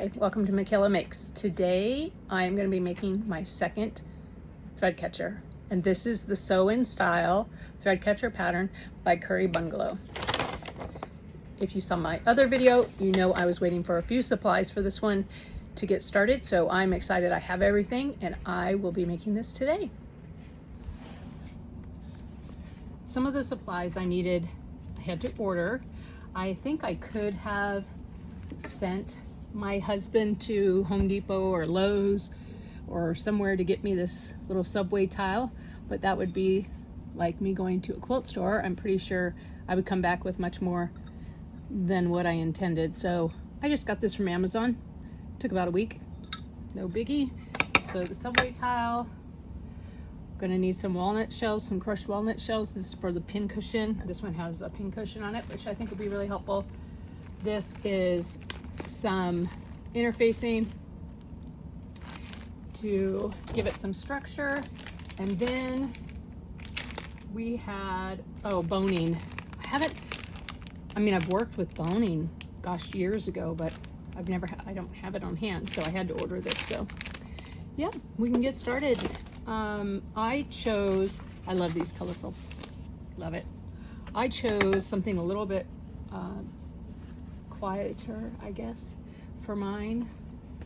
Hi, welcome to Micaela Makes. Today I'm going to be making my second thread catcher, and this is the sew-in style thread catcher pattern by Curry Bungalow. If you saw my other video, you know I was waiting for a few supplies for this one to get started, so I'm excited I have everything and I will be making this today. Some of the supplies I needed, I had to order. I think I could have sent my husband to Home Depot or Lowe's or somewhere to get me this little subway tile, but that would be like me going to a quilt store. I'm pretty sure I would come back with much more than what I intended. So I just got this from Amazon. Took about a week, no biggie. So the subway tile, gonna need some walnut shells, some crushed walnut shells. This is for the pin cushion. This one has a pin cushion on it, which I think will be really helpful. This is some interfacing to give it some structure. And then we had, boning. I've worked with boning, gosh, years ago, but I don't have it on hand, so I had to order this. So yeah, we can get started. I love these colorful, love it. I chose something a little bit quieter, I guess, for mine.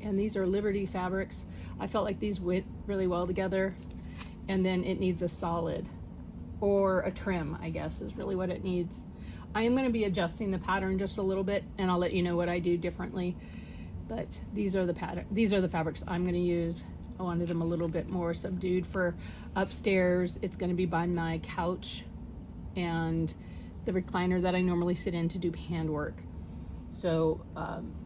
And these are Liberty fabrics. I felt like these went really well together. And then it needs a solid or a trim, I guess, is really what it needs. I am going to be adjusting the pattern just a little bit, and I'll let you know what I do differently. But these are the fabrics I'm going to use. I wanted them a little bit more subdued for upstairs. It's going to be by my couch and the recliner that I normally sit in to do handwork. So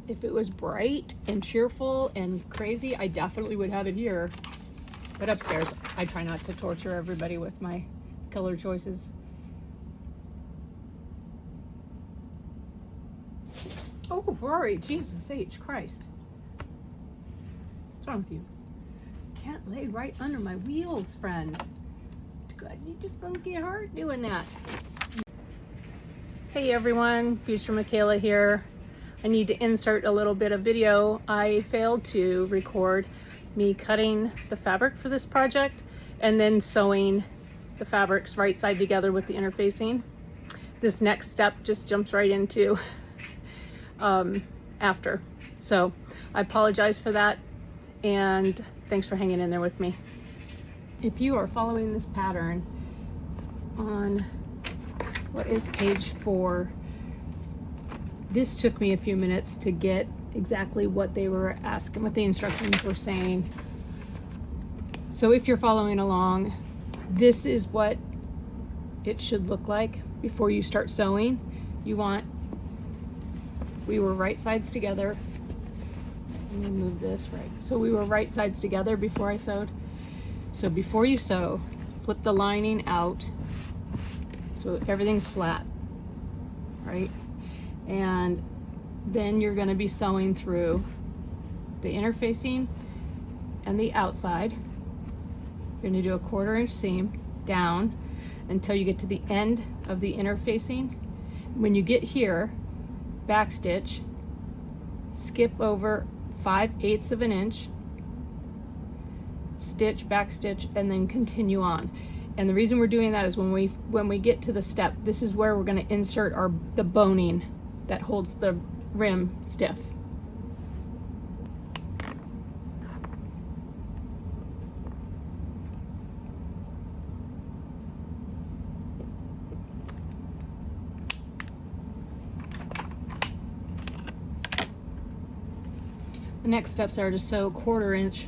if it was bright and cheerful and crazy, I definitely would have it here. But upstairs, I try not to torture everybody with my color choices. Oh, Rory, Jesus H. Christ. What's wrong with you? Can't lay right under my wheels, friend. God, you just gonna get hurt doing that. Hey everyone, Future Micaela here. I need to insert a little bit of video. I failed to record me cutting the fabric for this project and then sewing the fabrics right side together with the interfacing. This next step just jumps right into after. So I apologize for that, and thanks for hanging in there with me. If you are following this pattern on what is page 4, this took me a few minutes to get exactly what they were asking, what the instructions were saying. So if you're following along, this is what it should look like before you start sewing. We were right sides together. Let me move this right. So we were right sides together before I sewed. So before you sew, flip the lining out so everything's flat, right? And then you're going to be sewing through the interfacing and the outside. You're going to do a 1/4 inch seam down until you get to the end of the interfacing. When you get here, backstitch, skip over 5/8 of an inch, stitch, backstitch, and then continue on. And the reason we're doing that is when we get to the step, this is where we're going to insert the boning that holds the rim stiff. The next steps are to sew 1/4 inch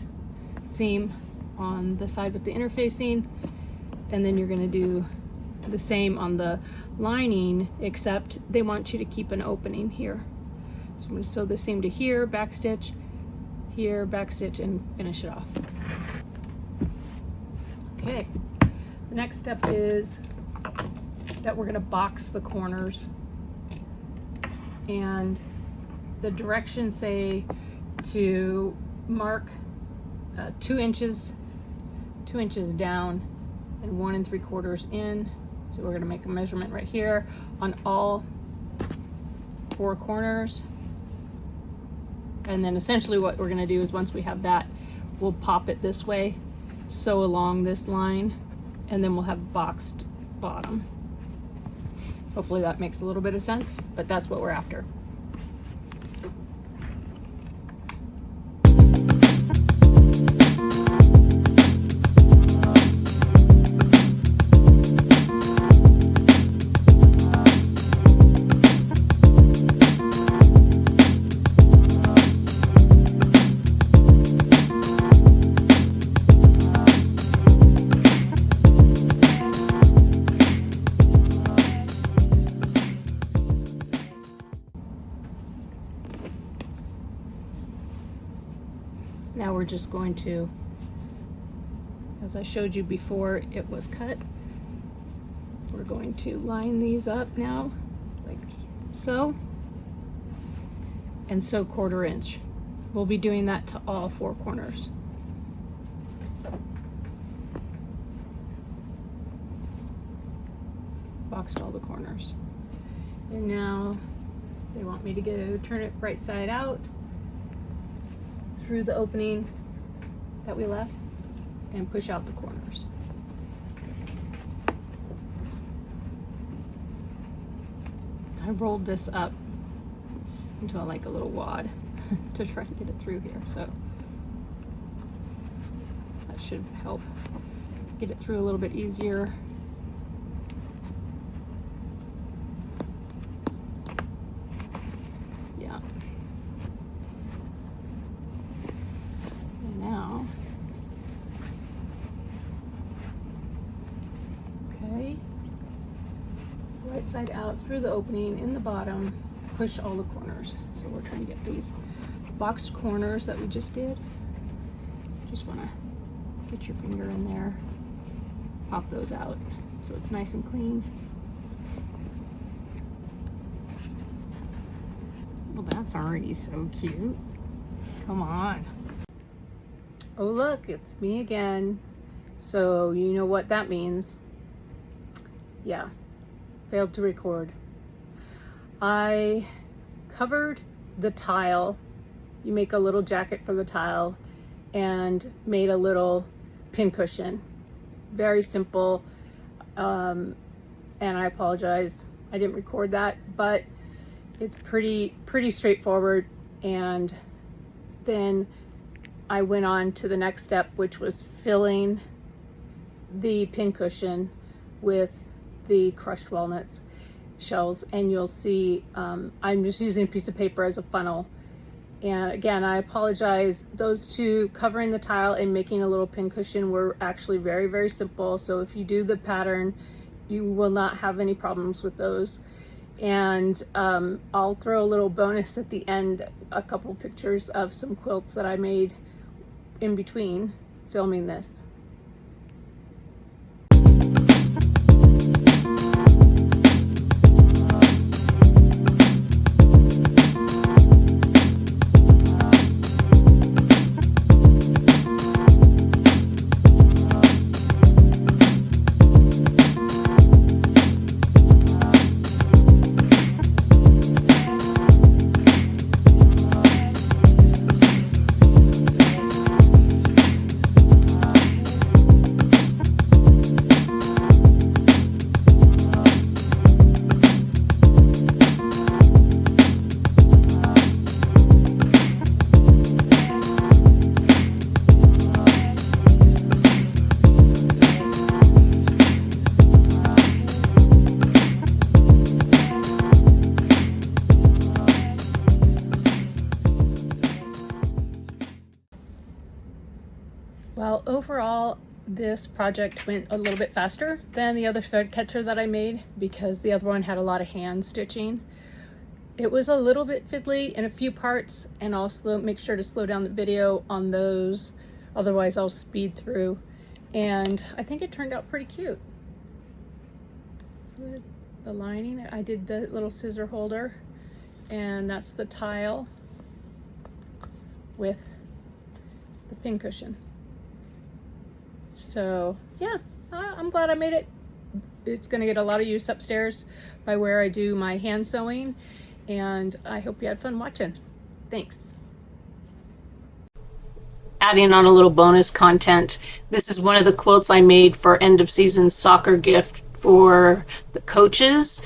seam on the side with the interfacing, and then you're going to do the same on the lining, except they want you to keep an opening here. So I'm going to sew the seam to here, backstitch, here, backstitch, and finish it off. Okay, the next step is that we're going to box the corners, and the directions say to mark 2 inches down and 1 3/4 in. So we're going to make a measurement right here on all 4 corners. And then essentially what we're gonna do is once we have that, we'll pop it this way, sew along this line, and then we'll have boxed bottom. Hopefully that makes a little bit of sense, but that's what we're after. Now we're just going to, as I showed you before it was cut, we're going to line these up now, like so, and sew 1/4 inch. We'll be doing that to all 4 corners. Boxed all the corners. And now they want me to turn it right side out through the opening that we left and push out the corners. I rolled this up into like a little wad to try to get it through here, so that should help get it through a little bit easier. Right side out through the opening in the bottom, push all the corners. So we're trying to get these boxed corners that we just did. Just want to get your finger in there, pop those out so it's nice and clean. Well, that's already so cute. Come on. Oh look, it's me again. So you know what that means. Yeah. Failed to record. I covered the tile. You make a little jacket for the tile and made a little pin cushion. Very simple. And I apologize, I didn't record that, but it's pretty straightforward. And then I went on to the next step, which was filling the pin cushion with the crushed walnuts shells, and you'll see I'm just using a piece of paper as a funnel. And again, I apologize, those two, covering the tile and making a little pin cushion, were actually very simple. So if you do the pattern, you will not have any problems with those. And I'll throw a little bonus at the end, a couple pictures of some quilts that I made in between filming this. Well, overall, this project went a little bit faster than the other thread catcher that I made because the other one had a lot of hand stitching. It was a little bit fiddly in a few parts, and I'll make sure to slow down the video on those, otherwise I'll speed through. And I think it turned out pretty cute. So the lining, I did the little scissor holder, and that's the tile with the pin cushion. So yeah, I'm glad I made it. It's gonna get a lot of use upstairs by where I do my hand sewing, and I hope you had fun watching. Thanks. adding on a little bonus content. This is one of the quilts I made for end of season soccer gift for the coaches.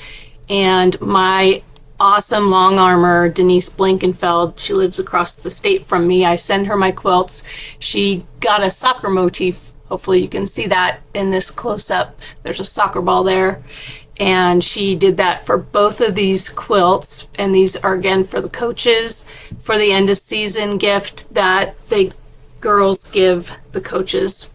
And my awesome long armor, Denise Blankenfeld, she lives across the state from me. I send her my quilts. She got a soccer motif. Hopefully you can see that in this close-up. There's a soccer ball there. And she did that for both of these quilts. And these are, again, for the coaches, for the end of season gift that the girls give the coaches.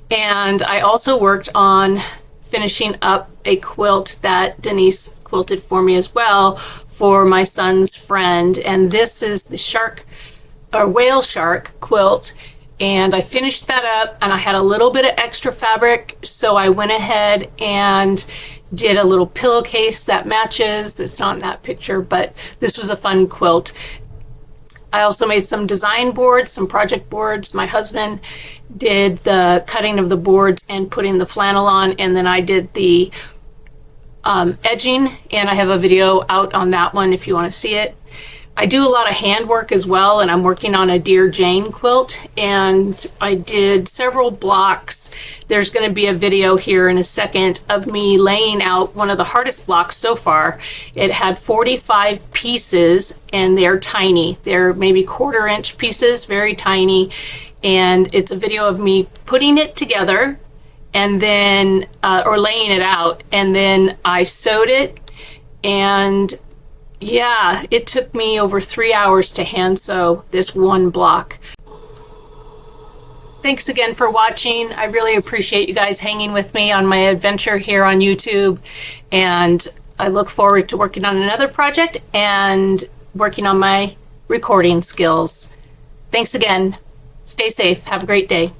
And I also worked on finishing up a quilt that Denise quilted for me as well for my son's friend. And this is the shark or whale shark quilt. And I finished that up, and I had a little bit of extra fabric, so I went ahead and did a little pillowcase that matches. That's not in that picture, but this was a fun quilt. I also made some design boards, some project boards. My husband did the cutting of the boards and putting the flannel on, and then I did the edging, and I have a video out on that one if you want to see it. I do a lot of handwork as well, and I'm working on a Dear Jane quilt, and I did several blocks. There's going to be a video here in a second of me laying out one of the hardest blocks so far. It had 45 pieces, and they're tiny. They're maybe 1/4 inch pieces, very tiny, and it's a video of me putting it together and then or laying it out, and then I sewed it. And yeah, it took me over 3 hours to hand sew this one block. Thanks again for watching. I really appreciate you guys hanging with me on my adventure here on YouTube, and I look forward to working on another project and working on my recording skills. Thanks again. Stay safe. Have a great day.